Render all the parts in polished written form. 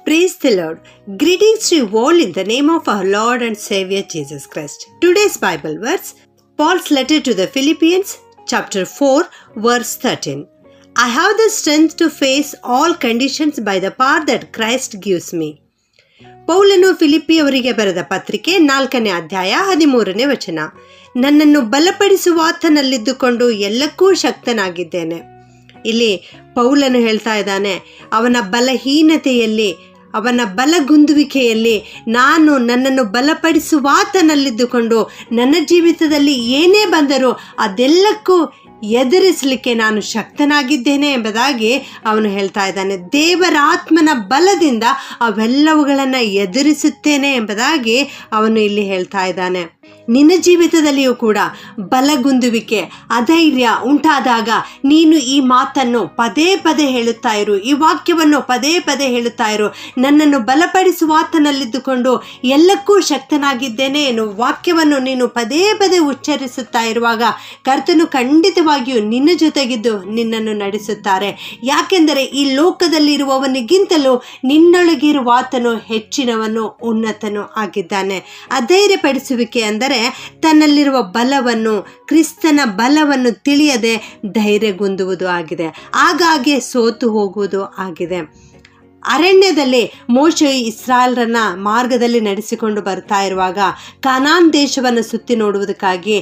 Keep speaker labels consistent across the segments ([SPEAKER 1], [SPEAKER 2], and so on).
[SPEAKER 1] Praise the Lord. Greetings to you all in the name of our Lord and Savior Jesus Christ. Today's Bible verse, Paul's letter to the Philippians, chapter 4, verse 13. I have the strength to face all conditions by the power that Christ gives me. ಪೌಲನು ಫಿಲಿಪ್ಪಿಯವರಿಗೆ ಬರೆದ ಪತ್ರಿಕೆ 4ನೇ ಅಧ್ಯಾಯ 13ನೇ ವಚನ. ನನ್ನನ್ನು ಬಲಪಡಿಸುವಾತನಲ್ಲಿದ್ದುಕೊಂಡು ಎಲ್ಲಕ್ಕೂ ಶಕ್ತನಾಗಿದ್ದೇನೆ. ಇಲ್ಲಿ ಪೌಲನು ಹೇಳ್ತಾ ಇದ್ದಾನೆ, ಅವನ ಬಲಹೀನತೆಯಲ್ಲಿ, ಅವನ ಬಲಗುಂದುವಿಕೆಯಲ್ಲಿ ನನ್ನನ್ನು ಬಲಪಡಿಸುವಾತನಲ್ಲಿದ್ದುಕೊಂಡು ನನ್ನ ಜೀವಿತದಲ್ಲಿ ಏನೇ ಬಂದರೂ ಅದೆಲ್ಲಕ್ಕೂ ಎದುರಿಸಲಿಕ್ಕೆ ನಾನು ಶಕ್ತನಾಗಿದ್ದೇನೆ ಎಂಬುದಾಗಿ ಅವನು ಹೇಳ್ತಾ ಇದ್ದಾನೆ. ದೇವರ ಆತ್ಮನ ಬಲದಿಂದ ಅವೆಲ್ಲವುಗಳನ್ನು ಎದುರಿಸುತ್ತೇನೆ ಎಂಬುದಾಗಿ ಅವನು ಇಲ್ಲಿ ಹೇಳ್ತಾ ಇದ್ದಾನೆ. ನಿನ್ನ ಜೀವಿತದಲ್ಲಿಯೂ ಕೂಡ ಬಲಗುಂದುವಿಕೆ, ಅಧೈರ್ಯ ಉಂಟಾದಾಗ ನೀನು ಈ ಮಾತನ್ನು ಪದೇ ಪದೇ ಹೇಳುತ್ತಾ ಇರು, ಈ ವಾಕ್ಯವನ್ನು ಪದೇ ಪದೇ ಹೇಳುತ್ತಾ ಇರು. ನನ್ನನ್ನು ಬಲಪಡಿಸುವಾತನಲ್ಲಿದ್ದುಕೊಂಡು ಎಲ್ಲಕ್ಕೂ ಶಕ್ತನಾಗಿದ್ದೇನೆ ಎನ್ನುವ ವಾಕ್ಯವನ್ನು ನೀನು ಪದೇ ಪದೇ ಉಚ್ಚರಿಸುತ್ತಾ ಇರುವಾಗ ಕರ್ತನು ಖಂಡಿತವಾಗಿಯೂ ನಿನ್ನ ಜೊತೆಗಿದ್ದು ನಿನ್ನನ್ನು ನಡೆಸುತ್ತಾರೆ. ಯಾಕೆಂದರೆ ಈ ಲೋಕದಲ್ಲಿರುವವನಿಗಿಂತಲೂ ನಿನ್ನೊಳಗಿರುವಾತನು ಹೆಚ್ಚಿನವನು, ಉನ್ನತನು ಆಗಿದ್ದಾನೆ. ಅಧೈರ್ಯಪಡಿಸುವಿಕೆ ಅಂದರೆ ತನ್ನಲ್ಲಿರುವ ಬಲವನ್ನು, ಕ್ರಿಸ್ತನ ಬಲವನ್ನು ತಿಳಿಯದೆ ಧೈರ್ಯಗುಂದುವುದು ಆಗಿದೆ, ಆಗಾಗ್ಗೆ ಸೋತು ಹೋಗುವುದು ಆಗಿದೆ. ಅರಣ್ಯದಲ್ಲಿ ಮೋಶೆ ಇಸ್ರಾಯೇಲರನ್ನ ಮಾರ್ಗದಲ್ಲಿ ನಡೆಸಿಕೊಂಡು ಬರ್ತಾ ಇರುವಾಗ ಕಾನಾನ್ ದೇಶವನ್ನು ಸುತ್ತಿ ನೋಡುವುದಕ್ಕಾಗಿ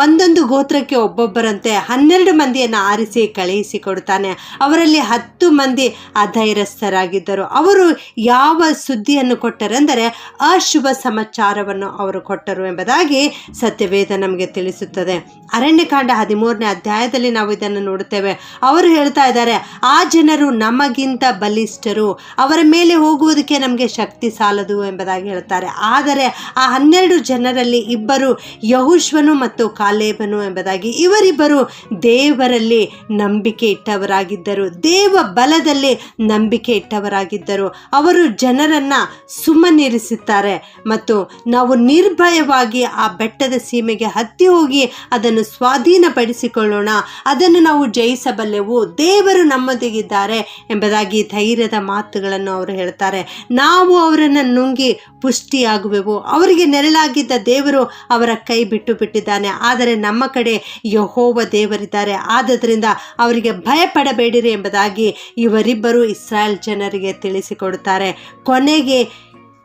[SPEAKER 1] ಒಂದೊಂದು ಗೋತ್ರಕ್ಕೆ ಒಬ್ಬೊಬ್ಬರಂತೆ 12 ಮಂದಿಯನ್ನು ಆರಿಸಿ ಕಳುಹಿಸಿಕೊಡುತ್ತಾನೆ. ಅವರಲ್ಲಿ 10 ಮಂದಿ ಅಧೈರ್ಯಸ್ಥರಾಗಿದ್ದರು. ಅವರು ಯಾವ ಸುದ್ದಿಯನ್ನು ಕೊಟ್ಟರೆಂದರೆ ಅಶುಭ ಸಮಾಚಾರವನ್ನು ಅವರು ಕೊಟ್ಟರು ಎಂಬುದಾಗಿ ಸತ್ಯವೇದ ನಮಗೆ ತಿಳಿಸುತ್ತದೆ. ಅರಣ್ಯಕಾಂಡ 13ನೇ ಅಧ್ಯಾಯದಲ್ಲಿ ನಾವು ಇದನ್ನು ನೋಡುತ್ತೇವೆ. ಅವರು ಹೇಳ್ತಾ ಇದ್ದಾರೆ, ಆ ಜನರು ನಮಗಿಂತ ಬಲಿಷ್ಠರು, ಅವರ ಮೇಲೆ ಹೋಗುವುದಕ್ಕೆ ನಮಗೆ ಶಕ್ತಿ ಸಾಲದು ಎಂಬುದಾಗಿ ಹೇಳ್ತಾರೆ. ಆದರೆ ಆ 12 ಜನರಲ್ಲಿ ಇಬ್ಬರು ಯೆಹೋಶುವನು ಮತ್ತು ಕಾಲೇಬನು ಎಂಬುದಾಗಿ, ಇವರಿಬ್ಬರು ದೇವರಲ್ಲಿ ನಂಬಿಕೆ ಇಟ್ಟವರಾಗಿದ್ದರು, ದೇವ ಬಲದಲ್ಲಿ ನಂಬಿಕೆ ಇಟ್ಟವರಾಗಿದ್ದರು. ಅವರು ಜನರನ್ನ ಸುಮ್ಮನಿರಿಸುತ್ತಾರೆ ಮತ್ತು ನಾವು ನಿರ್ಭಯವಾಗಿ ಆ ಬೆಟ್ಟದ ಸೀಮೆಗೆ ಹತ್ತಿ ಹೋಗಿ ಅದನ್ನು ಸ್ವಾಧೀನಪಡಿಸಿಕೊಳ್ಳೋಣ, ಅದನ್ನು ನಾವು ಜಯಿಸಬಲ್ಲೆವು, ದೇವರು ನಮ್ಮೊಂದಿಗಿದ್ದಾರೆ ಎಂಬುದಾಗಿ ಧೈರ್ಯದ ಮಾತುಗಳನ್ನು ಅವರು ಹೇಳ್ತಾರೆ. ನಾವು ಅವರನ್ನು ನುಂಗಿ ಪುಷ್ಟಿಯಾಗುವೆವು. ಅವರಿಗೆ ನೆರಳಾಗಿದ್ದ ದೇವರು ಅವರ ಕೈ ಬಿಟ್ಟು ಬಿಟ್ಟಿದ್ದಾನೆ, ಆದರೆ ನಮ್ಮ ಕಡೆ ಯೆಹೋವ ದೇವರಿದ್ದಾರೆ, ಆದ್ದರಿಂದ ಅವರಿಗೆ ಭಯಪಡಬೇಡಿರಿ ಎಂಬುದಾಗಿ ಇವರಿಬ್ಬರು ಇಸ್ರಾಯೇಲ್ ಜನರಿಗೆ ತಿಳಿಸಿಕೊಡುತ್ತಾರೆ. ಕೊನೆಗೆ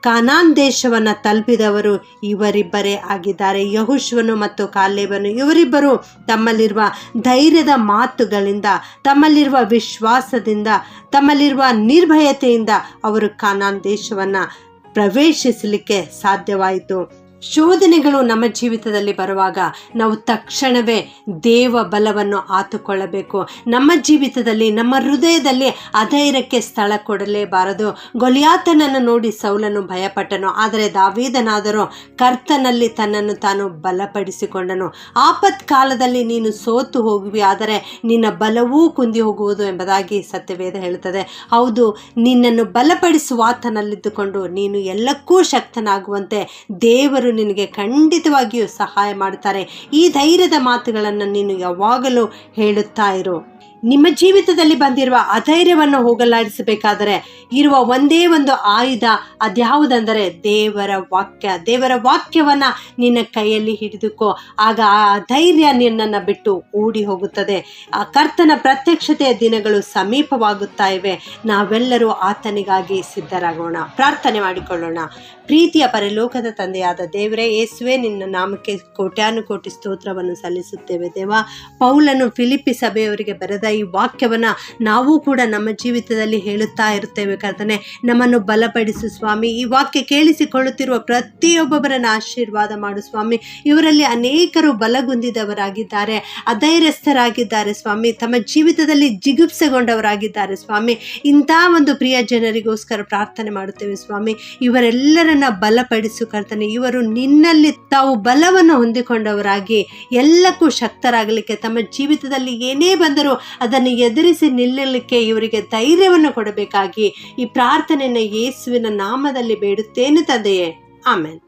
[SPEAKER 1] ಕಾನಾನ್ ದೇಶವನ್ನು ತಲುಪಿದವರು ಇವರಿಬ್ಬರೇ ಆಗಿದ್ದಾರೆ. ಯೆಹೋಶುವನು ಮತ್ತು ಕಾಲೇಬನು ಇವರಿಬ್ಬರು ತಮ್ಮಲ್ಲಿರುವ ಧೈರ್ಯದ ಮಾತುಗಳಿಂದ, ತಮ್ಮಲ್ಲಿರುವ ವಿಶ್ವಾಸದಿಂದ, ತಮ್ಮಲ್ಲಿರುವ ನಿರ್ಭಯತೆಯಿಂದ ಅವರು ಕಾನಾನ್ ದೇಶವನ್ನು ಪ್ರವೇಶಿಸಲಿಕ್ಕೆ ಸಾಧ್ಯವಾಯಿತು. ಶೋಧನೆಗಳು ನಮ್ಮ ಜೀವಿತದಲ್ಲಿ ಬರುವಾಗ ನಾವು ತಕ್ಷಣವೇ ದೇವ ಬಲವನ್ನು ಆತುಕೊಳ್ಳಬೇಕು. ನಮ್ಮ ಜೀವಿತದಲ್ಲಿ, ನಮ್ಮ ಹೃದಯದಲ್ಲಿ ಅಧೈರ್ಯಕ್ಕೆ ಸ್ಥಳ ಕೊಡಲೇಬಾರದು. ಗೊಲಿಯಾತನನ್ನು ನೋಡಿ ಸೌಲನು ಭಯಪಟ್ಟನು, ಆದರೆ ದಾವೀದನಾದರೂ ಕರ್ತನಲ್ಲಿ ತನ್ನನ್ನು ತಾನು ಬಲಪಡಿಸಿಕೊಂಡನು. ಆಪತ್ಕಾಲದಲ್ಲಿ ನೀನು ಸೋತು ಹೋಗುವಿ, ಆದರೆ ನಿನ್ನ ಬಲವೂ ಕುಂದಿ ಹೋಗುವುದು ಎಂಬುದಾಗಿ ಸತ್ಯವೇದ ಹೇಳುತ್ತದೆ. ಹೌದು, ನಿನ್ನನ್ನು ಬಲಪಡಿಸುವಾತನಲ್ಲಿದ್ದುಕೊಂಡು ನೀನು ಎಲ್ಲಕ್ಕೂ ಶಕ್ತನಾಗುವಂತೆ ದೇವರು ನಿನಗೆ ಖಂಡಿತವಾಗಿಯೂ ಸಹಾಯ ಮಾಡುತ್ತಾರೆ. ಈ ಧೈರ್ಯದ ಮಾತುಗಳನ್ನು ನೀನು ಯಾವಾಗಲೂ ಹೇಳುತ್ತಾ ಇರು. ನಿಮ್ಮ ಜೀವಿತದಲ್ಲಿ ಬಂದಿರುವ ಅಧೈರ್ಯವನ್ನು ಹೋಗಲಾಡಿಸಬೇಕಾದರೆ ಇರುವ ಒಂದೇ ಒಂದು ಆಯುಧ, ಅದ್ಯಾವುದೆಂದರೆ ದೇವರ ವಾಕ್ಯ. ದೇವರ ವಾಕ್ಯವನ್ನು ನಿನ್ನ ಕೈಯಲ್ಲಿ ಹಿಡಿದುಕೋ, ಆಗ ಆ ಧೈರ್ಯ ನಿನ್ನನ್ನು ಬಿಟ್ಟು ಓಡಿ ಹೋಗುತ್ತದೆ. ಆ ಕರ್ತನ ಪ್ರತ್ಯಕ್ಷತೆಯ ದಿನಗಳು ಸಮೀಪವಾಗುತ್ತಾ ಇವೆ. ನಾವೆಲ್ಲರೂ ಆತನಿಗಾಗಿ ಸಿದ್ಧರಾಗೋಣ. ಪ್ರಾರ್ಥನೆ ಮಾಡಿಕೊಳ್ಳೋಣ. ಪ್ರೀತಿಯ ಪರಲೋಕದ ತಂದೆಯಾದ ದೇವರೇ, ಯೇಸುವೆ, ನಿನ್ನ ನಾಮಕ್ಕೆ ಕೋಟ್ಯಾನುಕೋಟಿ ಸ್ತೋತ್ರವನ್ನು ಸಲ್ಲಿಸುತ್ತೇವೆ. ದೇವ, ಪೌಲನು ಫಿಲಿಪ್ಪಿ ಸಭೆಯವರಿಗೆ ಬರೆದ ಈ ವಾಕ್ಯವನ್ನು ನಾವು ಕೂಡ ನಮ್ಮ ಜೀವಿತದಲ್ಲಿ ಹೇಳುತ್ತಾ ಇರುತ್ತೇವೆ. ಕರ್ತನೆ, ನಮ್ಮನ್ನು ಬಲಪಡಿಸು ಸ್ವಾಮಿ. ಈ ವಾಕ್ಯ ಕೇಳಿಸಿಕೊಳ್ಳುತ್ತಿರುವ ಪ್ರತಿಯೊಬ್ಬೊಬ್ಬರನ್ನು ಆಶೀರ್ವಾದ ಮಾಡು ಸ್ವಾಮಿ. ಇವರಲ್ಲಿ ಅನೇಕರು ಬಲಗುಂದಿದವರಾಗಿದ್ದಾರೆ, ಅಧೈರ್ಯಸ್ಥರಾಗಿದ್ದಾರೆ ಸ್ವಾಮಿ, ತಮ್ಮ ಜೀವಿತದಲ್ಲಿ ಜಿಗುಪ್ಸೆಗೊಂಡವರಾಗಿದ್ದಾರೆ ಸ್ವಾಮಿ. ಇಂಥ ಒಂದು ಪ್ರಿಯ ಜನರಿಗೋಸ್ಕರ ಪ್ರಾರ್ಥನೆ ಮಾಡುತ್ತೇವೆ ಸ್ವಾಮಿ. ಇವರೆಲ್ಲರನ್ನ ಬಲಪಡಿಸು ಕರ್ತನೆ. ಇವರು ನಿನ್ನಲ್ಲಿ ತಾವು ಬಲವನ್ನು ಹೊಂದಿಕೊಂಡವರಾಗಿ ಎಲ್ಲಕ್ಕೂ ಶಕ್ತರಾಗಲಿಕ್ಕೆ, ತಮ್ಮ ಜೀವಿತದಲ್ಲಿ ಏನೇ ಬಂದರೂ ಅದನ್ನು ಎದುರಿಸಿ ನಿಲ್ಲಲಿಕ್ಕೆ ಇವರಿಗೆ ಧೈರ್ಯವನ್ನು ಕೊಡಬೇಕಾಗಿ ಈ ಪ್ರಾರ್ಥನೆಯನ್ನು ಯೇಸುವಿನ ನಾಮದಲ್ಲಿ ಬೇಡುತ್ತೇನೆ ತಂದೆಯೇ. ಆಮೆನ್.